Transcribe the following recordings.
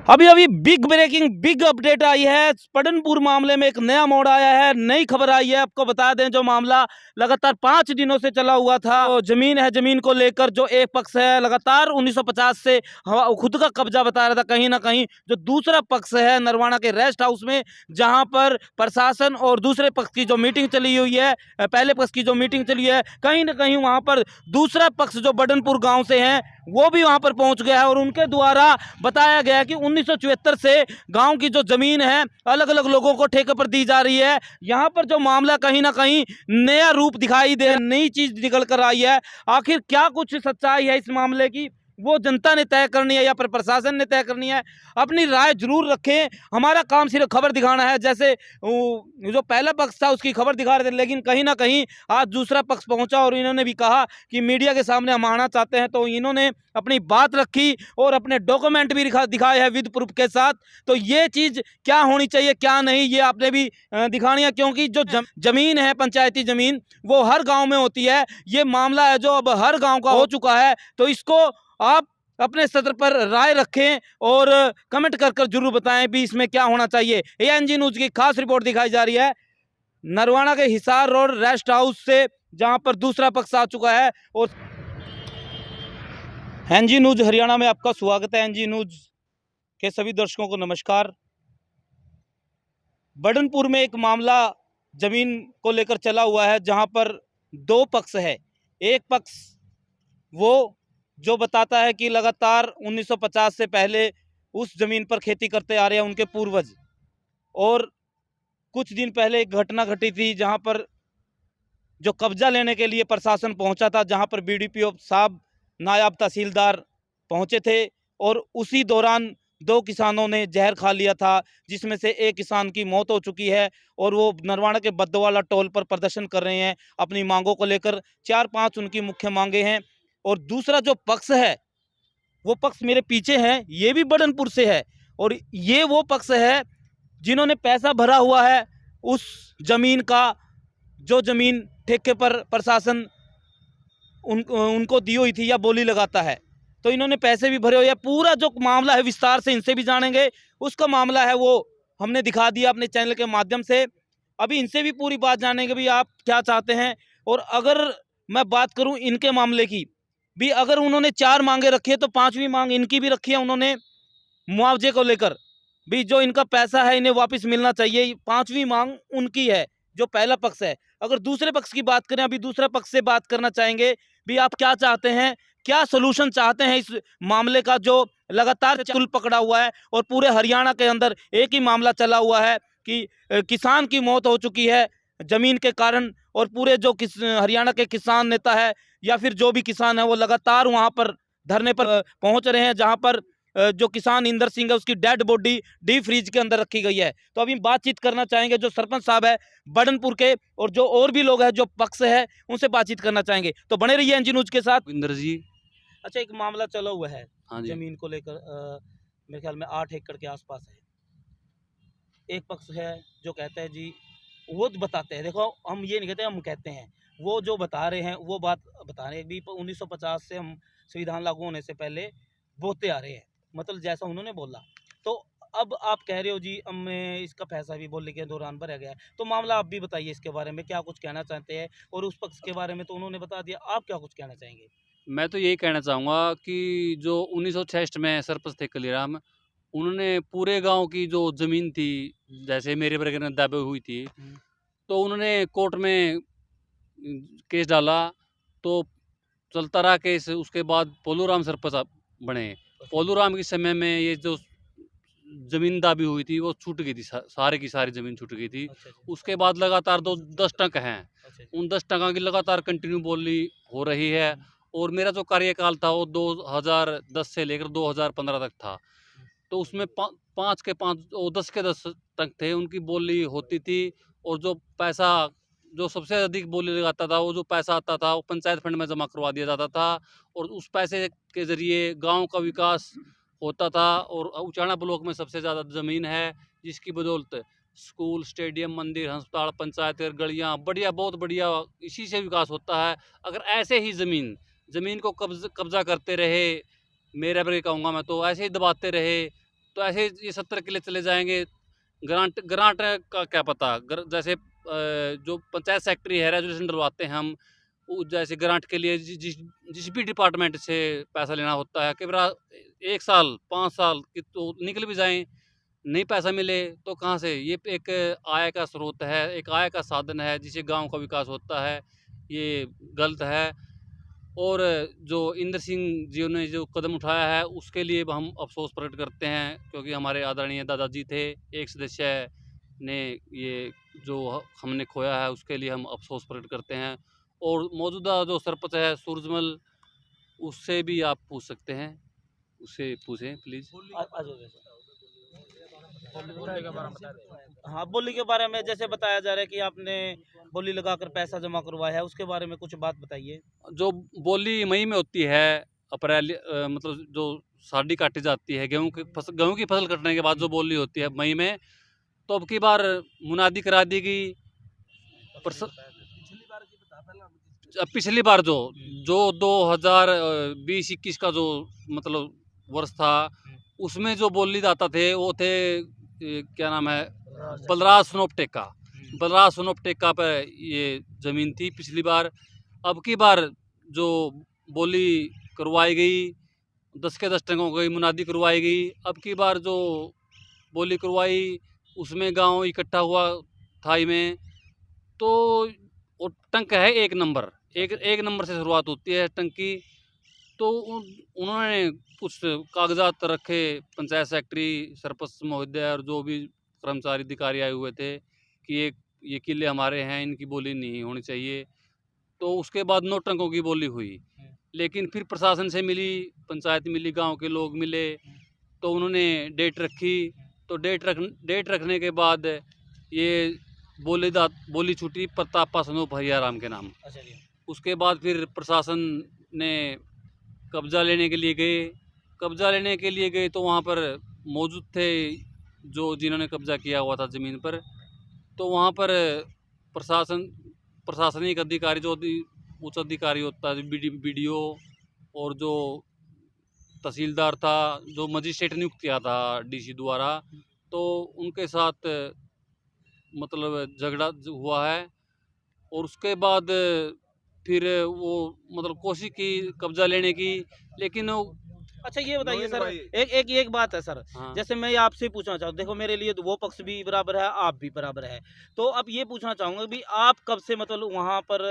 अभी अभी big breaking big update आई है। पढ़नपुर मामले में एक नया मोड़ आया है, नई खबर आई है। आपको बता दें, जो मामला लगातार 5 दिनों से चला हुआ था, तो जमीन है, जमीन को लेकर जो एक पक्ष है लगातार 1950 से खुद का कब्जा बता रहा था, कहीं ना कहीं जो दूसरा पक्ष है नरवाना के रेस्ट हाउस में, जहां पर प्रशासन और दूसरे पक्ष की जो मीटिंग चली हुई है, पहले पक्ष की जो मीटिंग चली है, कहीं ना कहीं वहां पर दूसरा पक्ष जो बडनपुर गांव से है वो भी वहां पर पहुंच गया है। और उनके द्वारा बताया गया है कि 1974 से गांव की जो जमीन है अलग अलग लोगों को ठेके पर दी जा रही है। यहां पर जो मामला कहीं ना कहीं नया रूप दिखाई दे, नई चीज निकल कर आई है। आखिर क्या कुछ सच्चाई है इस मामले की, वो जनता ने तय करनी है या फिर प्रशासन ने तय करनी है। अपनी राय जरूर रखें। हमारा काम सिर्फ खबर दिखाना है। जैसे जो पहला पक्ष था उसकी खबर दिखा रहे थे, लेकिन कहीं ना कहीं आज दूसरा पक्ष पहुंचा और इन्होंने भी कहा कि मीडिया के सामने हम आना चाहते हैं, तो इन्होंने अपनी बात रखी और अपने डॉक्यूमेंट भी दिखाए हैं विद प्रूफ के साथ। तो ये चीज क्या होनी चाहिए क्या नहीं, ये आपने भी दिखानी है, क्योंकि जो जमीन है, पंचायती जमीन, वो हर गांव में होती है। ये मामला है जो अब हर गांव का हो चुका है। तो इसको आप अपने सत्र पर राय रखें और कमेंट कर कर जरूर बताएं भी इसमें क्या होना चाहिए। एएनजी न्यूज की खास रिपोर्ट दिखाई जा रही है नरवाना के हिसार रोड रेस्ट हाउस से, जहां पर दूसरा पक्ष आ चुका है। और एनजी न्यूज हरियाणा में आपका स्वागत है। एनजी न्यूज के सभी दर्शकों को नमस्कार। बडनपुर में एक मामला जमीन को लेकर चला हुआ है, जहां पर दो पक्ष है। एक पक्ष वो जो बताता है कि लगातार 1950 से पहले उस जमीन पर खेती करते आ रहे हैं उनके पूर्वज। और कुछ दिन पहले एक घटना घटी थी जहां पर जो कब्जा लेने के लिए प्रशासन पहुंचा था, जहां पर बीडीपीओ साहब, नायब तहसीलदार पहुंचे थे, और उसी दौरान 2 किसानों ने जहर खा लिया था, जिसमें से एक किसान की मौत हो चुकी है। और वो नरवाना के बद्दोवाला टोल पर प्रदर्शन कर रहे हैं अपनी मांगों को लेकर। 4-5 उनकी मुख्य मांगे हैं। और दूसरा जो पक्ष है, वो पक्ष मेरे पीछे है, ये भी बडनपुर से है। और ये वो पक्ष है जिन्होंने पैसा भरा हुआ है उस जमीन का, जो जमीन ठेके पर प्रशासन उनको दी हुई थी या बोली लगाता है। तो इन्होंने पैसे भी भरे हुए हैं। पूरा जो मामला है विस्तार से इनसे भी जानेंगे। उसका मामला है वो हमने दिखा दिया अपने चैनल के माध्यम से। अभी इनसे भी पूरी बात जानेंगे भी आप क्या चाहते हैं। और अगर मैं बात करूं इनके मामले की भी, अगर उन्होंने 4 मांगे रखी है तो 5वीं मांग इनकी भी रखी है उन्होंने, मुआवजे को लेकर भी। जो इनका पैसा है इन्हें वापस मिलना चाहिए, 5वीं मांग उनकी है, जो पहला पक्ष है। अगर दूसरे पक्ष की बात करें, अभी दूसरा पक्ष से बात करना चाहेंगे भी, आप क्या चाहते हैं, क्या सोल्यूशन चाहते हैं इस मामले का जो लगातार चुल पकड़ा हुआ है। और पूरे हरियाणा के अंदर एक ही मामला चला हुआ है कि किसान की मौत हो चुकी है जमीन के कारण। और पूरे जो हरियाणा के किसान नेता है या फिर जो भी किसान है, वो लगातार वहां पर धरने पर पहुंच रहे हैं, जहां पर जो किसान इंदर सिंह है उसकी डेड बॉडी डीप फ्रीज के अंदर रखी गई है। तो अभी बातचीत करना चाहेंगे जो सरपंच साहब है बडनपुर के, और जो और भी लोग हैं जो पक्ष है, उनसे बातचीत करना चाहेंगे। तो बने रहिए एनजी न्यूज के साथ। इंदर जी। अच्छा, एक मामला चला हुआ है हाँ जी। जमीन को लेकर, मेरे ख्याल में 8 एकड़ के आसपास है। एक पक्ष है जो कहते हैं जी, वो बताते हैं, देखो हम ये नहीं कहते, हम कहते हैं, वो जो बता रहे हैं वो बात बता रहे हैं भी। 1950 से हम संविधान लागू होने से पहले बोलते आ रहे हैं, मतलब जैसा उन्होंने बोला। तो अब आप कह रहे हो जी हमें इसका पैसा भी बोलने के दौरान भरा गया है। तो मामला आप भी बताइए इसके बारे में, क्या कुछ कहना चाहते हैं। और उस पक्ष के बारे में तो उन्होंने बता दिया, आप क्या कुछ कहना चाहेंगे। मैं तो यही कहना चाहूँगा कि जो 1966 में सरपंच थे कलीराम, उन्होंने पूरे गांव की जो ज़मीन थी, जैसे मेरे बरगे ने दावे हुई थी, तो उन्होंने कोर्ट में केस डाला। तो चलता रहा केस। उसके बाद पोलूराम सरपंच बने। पोलूराम के समय में ये जो ज़मीन दाबी हुई थी वो छूट गई थी, सारे की सारी ज़मीन छूट गई थी। अच्छा, उसके बाद लगातार 10 टंक हैं, अच्छा, उन 10 टंका की लगातार कंटिन्यू बोली हो रही है। और मेरा जो कार्यकाल था वो 2010 से लेकर 2015 तक था। तो उसमें 5 के 5 और 10 के 10 टंक थे, उनकी बोली होती थी। और जो पैसा, जो सबसे अधिक बोली लगाता था, वो जो पैसा आता था वो पंचायत फंड में जमा करवा दिया जाता था। और उस पैसे के जरिए गांव का विकास होता था। और उचाना ब्लॉक में सबसे ज़्यादा ज़मीन है, जिसकी बदौलत स्कूल, स्टेडियम, मंदिर, अस्पताल, पंचायत, बढ़िया, बहुत बढ़िया इसी से विकास होता है। अगर ऐसे ही ज़मीन को कब्जा करते रहे, मेरा भी कहूँगा मैं, तो ऐसे ही दबाते रहे, तो ऐसे ये 70 किले चले जाएंगे। ग्रांट ग्रांट का क्या पता, जैसे जो पंचायत सेक्रेटरी है, रेजोल्यूशन डलवाते हैं हम, जैसे ग्रांट के लिए जिस भी डिपार्टमेंट से पैसा लेना होता है, कई बार 1 साल 5 साल की तो निकल भी जाएं, नहीं पैसा मिले तो कहाँ से। ये एक आय का स्रोत है, एक आय का साधन है जिससे गांव का विकास होता है, ये गलत है। और जो इंद्र सिंह जी ने जो कदम उठाया है उसके लिए हम अफसोस प्रकट करते हैं, क्योंकि हमारे आदरणीय दादाजी थे, एक सदस्य ने ये जो हमने खोया है उसके लिए हम अफसोस प्रकट करते हैं। और मौजूदा जो सरपंच है सूरजमल, उससे भी आप पूछ सकते हैं, उससे पूछें प्लीज़। हाँ, बोली के बारे में जैसे बताया जा रहा है कि आपने बोली लगाकर पैसा जमा करवाया है, उसके बारे में कुछ बात बताइए। जो बोली मई में होती है, अप्रैल मतलब जो साड़ी काटी जाती है गेहूं की फसल कटने के बाद जो बोली होती है मई में, तो अब की बार मुनादी करा दी गई। पिछली बार जो 2020-21 का जो मतलब वर्ष था, उसमें जो बोली दाता थे वो थे क्या नाम है, बलराज स्नोपटेका। बलराज स्नोपटेका पर ये ज़मीन थी पिछली बार। अब की बार जो बोली करवाई गई 10 के 10 टंकों की मुनादी करवाई गई। अब की बार जो बोली करवाई उसमें गांव इकट्ठा हुआ थाई में, तो वो टंक है एक नंबर से शुरुआत होती है टंक की। तो उन्होंने कुछ कागजात रखे, पंचायत सेक्रेटरी, सरपंच महोदय और जो भी कर्मचारी अधिकारी आए हुए थे कि ये किले हमारे हैं, इनकी बोली नहीं होनी चाहिए। तो उसके बाद 9 टंकों की बोली हुई, लेकिन फिर प्रशासन से मिली, पंचायत मिली, गांव के लोग मिले, तो उन्होंने डेट रखी। तो डेट रखने के बाद ये बोली छूटी प्रतापा सनोप हरियाराम के नाम। अच्छा जी। उसके बाद फिर प्रशासन ने कब्जा लेने के लिए गए तो वहाँ पर मौजूद थे जो जिन्होंने कब्जा किया हुआ था ज़मीन पर। तो वहाँ पर प्रशासनिक अधिकारी जो उच्च अधिकारी होता है, BDO और जो तहसीलदार था, जो मजिस्ट्रेट नियुक्त किया था DC द्वारा, तो उनके साथ मतलब झगड़ा हुआ है। और उसके बाद फिर वो मतलब कोशिश की कब्जा लेने की, लेकिन अच्छा ये बताइए सर, एक बात है सर। हाँ। जैसे मैं आपसे पूछना चाहूँ, देखो मेरे लिए तो वो पक्ष भी बराबर है, आप भी बराबर है। तो अब ये पूछना चाहूँगा भी आप कब से मतलब वहाँ पर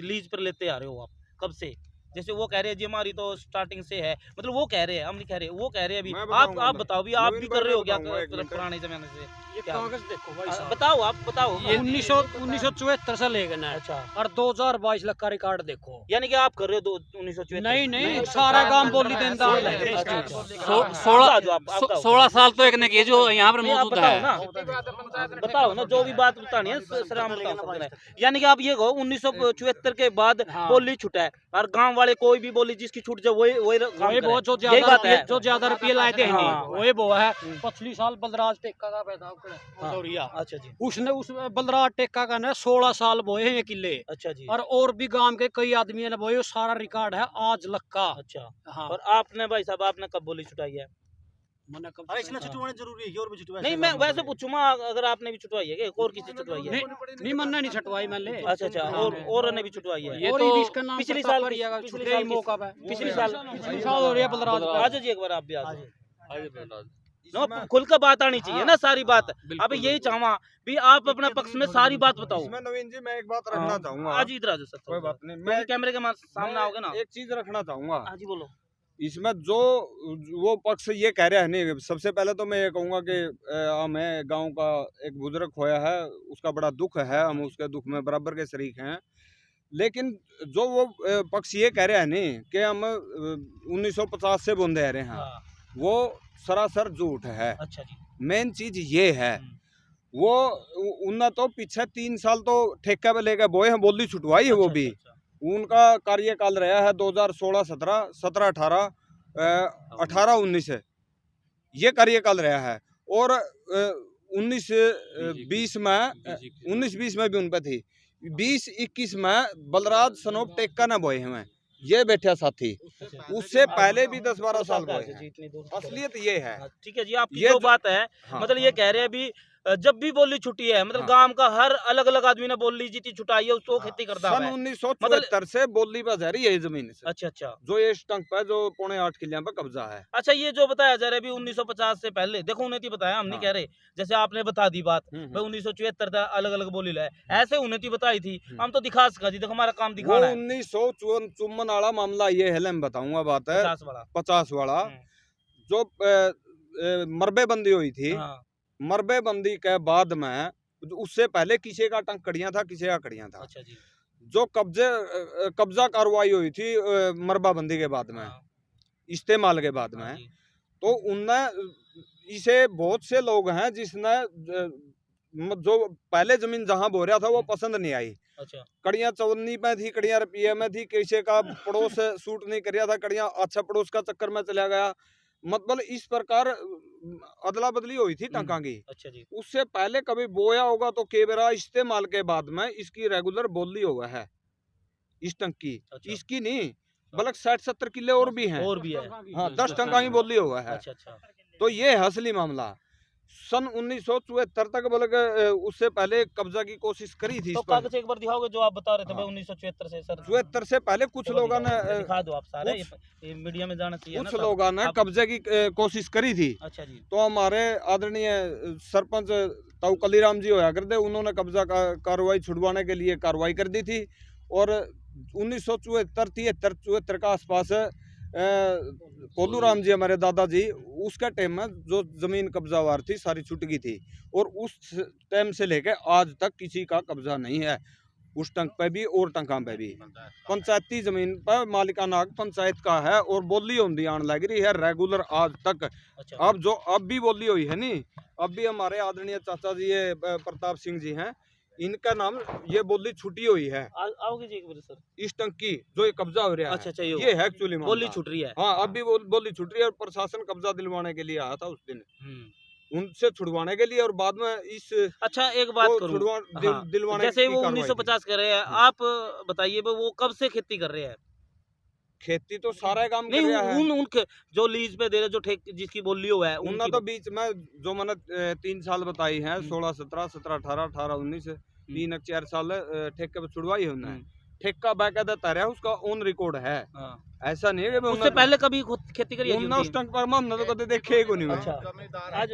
लीज पर लेते आ रहे हो, आप कब से? जैसे वो कह रहे हैं जी हमारी तो स्टार्टिंग से है, मतलब वो कह रहे हैं, हम नहीं कह रहे, वो कह रहे हैं अभी। आप बताओ भी, आप भी कर रहे हो क्या पुराने जमाने से? ये कागज देखो भाई साहब, बताओ, आप बताओ। ये 1974 से लेकर है। अच्छा। और 2022 का रिकॉर्ड देखो। यानी कि आप कर रहे हो 1974? नहीं, सारा काम बोली देनदार है। 16 साल तो एक ने किए जो यहाँ पर मौजूद है। बताओ ना जो भी बात बतानी है सराम बता सकते हैं। यानी कि आप ये कहो 1974 के बाद बोली छूटा है, और गांव वाले कोई भी बोली जिसकी छूट जाए वही बहुत जो ज्यादा रुपये लाए थे वही वो है। पिछली साल बलराज टेक्का का पैदा दौरिया। अच्छा जी। उसने उस बलराज टेक्का का ना 16 साल बोए हैं ये किले। अच्छा जी। और भी गांव के कई आदमी ने बोए, सारा रिकॉर्ड है आज लग का। अच्छा हाँ। और आपने भाई साहब, आपने कब बोली छुटाई है? इसमें छुटवाना जरूरी है, और भी छुटवाए नहीं मैं वैसे पूछूंगा, अगर आपने भी छुटवाई है क्या, और किसी छुटवाई है? नहीं मैंने नहीं छुटवाई, मैं ले। अच्छा, और ने भी छुटवाई है? ये तो पिछली साल मौका पे, पिछली साल हो रही है बलराज। आज जी एक बार आप भी आ जाओ, खुल कर बात आनी चाहिए ना, सारी बात। अब यही चाहवा भी आप अपना पक्ष में सारी बात बताओ। इसमें नवीन जी मैं एक बात रखना चाहूंगा। आज इधर आ जाओ सर, कोई बात नहीं, मैं कैमरे के सामने आओगे ना। एक चीज रखना चाहूंगा। हाँ जी बोलो। इसमें जो वो पक्ष ये कह रहा है, नहीं सबसे पहले तो मैं ये कहूंगा कि हमें गांव का एक बुजुर्ग खोया है, उसका बड़ा दुख है, हम उसके दुख में बराबर के शरीक हैं। लेकिन जो वो पक्ष ये कह रहा है नहीं कि हम 1950 से बूंदे रहे हैं, वो सरासर झूठ है। अच्छा जी। मेन चीज ये है, वो उनने तो पीछे 3 साल तो ठेके पे लेके बोए हैं, बोली छुटवाई है। वो भी उनका कार्यकाल रहा है 2016, 17, 18, 19 ये कार्यकाल रहा है। और 19-20 में भी उन पे थी। 20-21 में बलराज सनोप टेक्का ने बोए हैं। ये बैठा साथी, उससे पहले भी 10-12 साल का हुए हैं। असलियत ये है। ठीक है जी, आपकी ये जो जो- बात है हाँ। मतलब ये कह रहे हैं अभी जब भी बोली छुट्टी है मतलब हाँ। गांव का हर अलग अलग आदमी ने बोली जीती छुटाई है उसको खेती करता सन है। 1974 से बोली पर जा रही है ये जमीन से, अच्छा अच्छा जो ये स्टंक पे जो 8.25 किलियां पे कब्जा है। अच्छा, ये जो बताया जा रहा है अभी 1950 से पहले, देखो उन्हें बताया, हम नहीं हाँ। कह रहे, जैसे आपने बता दी बात हम्म, भाई 1974 तक अलग अलग बोली लाए, हम्म। ऐसे उन्हें बताई थी, हम्म। हम तो दिखा सका जी, देखो हमारा काम वो दिखाना है। 1954 वाला मामला ये है, मैं बताऊंगा बात है 50 वाला 50 वाला, हम्म, जो मरबेबंदी हुई थी। हाँ मरबेबंदी के बाद में उससे पहले किसी का टंक कड़ियां था, किसी का कड़ियां था। अच्छा जी जो कब्जा कार्रवाई हुई थी मरबाबंदी के बाद में, हाँ, इस्तेमाल के बाद हाँ में, जी, तो उनने इसे बहुत से लोग हैं जिसने जो पहले जमीन जहां बो रहा था वो पसंद नहीं आई। अच्छा कड़ियां 54 में थी, कड़ियां रुपये में थी, किसी का पड़ोस सूट नहीं कर रहा था, कड़ियां अच्छा पड़ोस का चक्कर में चला गया। मतलब इस प्रकार अदला बदली हुई थी टंका की। अच्छा जी उससे पहले कभी बोया होगा तो केवरा इस्तेमाल के बाद में इसकी रेगुलर बोली हुआ है इस टंक की। अच्छा। इसकी नहीं, बल्कि 60-70 किले और भी हैं। और भी है हाँ, 10 टंका की बोली हुआ है। अच्छा अच्छा तो ये है असली मामला। सन 1974 तक बल्कि उससे पहले कब्जा की कोशिश करी थी तो इस पर। कागज एक बार दिखाओगे जो आप बता रहे थे हाँ। भाई 1974 से सर 74 से पहले कुछ देखो लोगों ने दिखा दो आप सारे, कुछ- ये मीडिया में जाना चाहिए ना कुछ सब। लोगों ने आप- कब्जे की कोशिश करी थी। अच्छा जी तो हमारे आदरणीय सरपंच ताऊ कलीराम जी होया करते, उन्होंने कब्जा का कार्रवाई छुड़वाने के लिए कार्रवाई कर दी थी। और 1974 के आसपास कोलू राम जी हमारे दादाजी, उसका टाइम में जो जमीन कब्जावार थी सारी छूट गई थी। और उस टाइम से लेके आज तक किसी का कब्जा नहीं है, उस टंक पे भी और टंका पे भी। पंचायती जमीन पर मालिकाना हक पंचायत का है और बोली होंदी आन लग रही है रेगुलर आज तक। अच्छा अब भी बोली हुई है नी, अब भी हमारे आदरणीय चाचा जी ये प्रताप सिंह जी हैं, इनका नाम ये बोली छुटी हुई है। आओगे जी एक बार सर। इस टंक की जो ये कब्जा हो रहा अच्छा अच्छा है, ये है एक्चुअली बोली छूट रही है। हाँ, अब भी बोली छूट रही है। और प्रशासन कब्जा दिलवाने के लिए आया था उस दिन, उनसे छुड़वाने के लिए, और बाद में इस अच्छा एक बात को करूं, हाँ, दिलवाने जैसे की वो कार्रवाई 1950 कर रहे हैं, आप बताइए भाई वो कब से खेती कर रहे हैं? की। खेती तो सारा काम कर नहीं रहा है। उनके जो लीज पे दे रहे, जो जिसकी बोली हुआ है उनने उनकी तो बीच में जो मैंने 3 साल बताई है, 16-17, 17-18, 18-19, 3-4 साल ठेके पे छुड़वाई है उन्हें। ठेका बाकायदा तैयार है, उसका ऑन रिकॉर्ड है। हाँ। ऐसा नहीं है कि उससे पहले कभी खेती करी है जी उन्होंने उस उनकी? टंक पर हमने तो कभी देखे ही को नहीं। अच्छा आज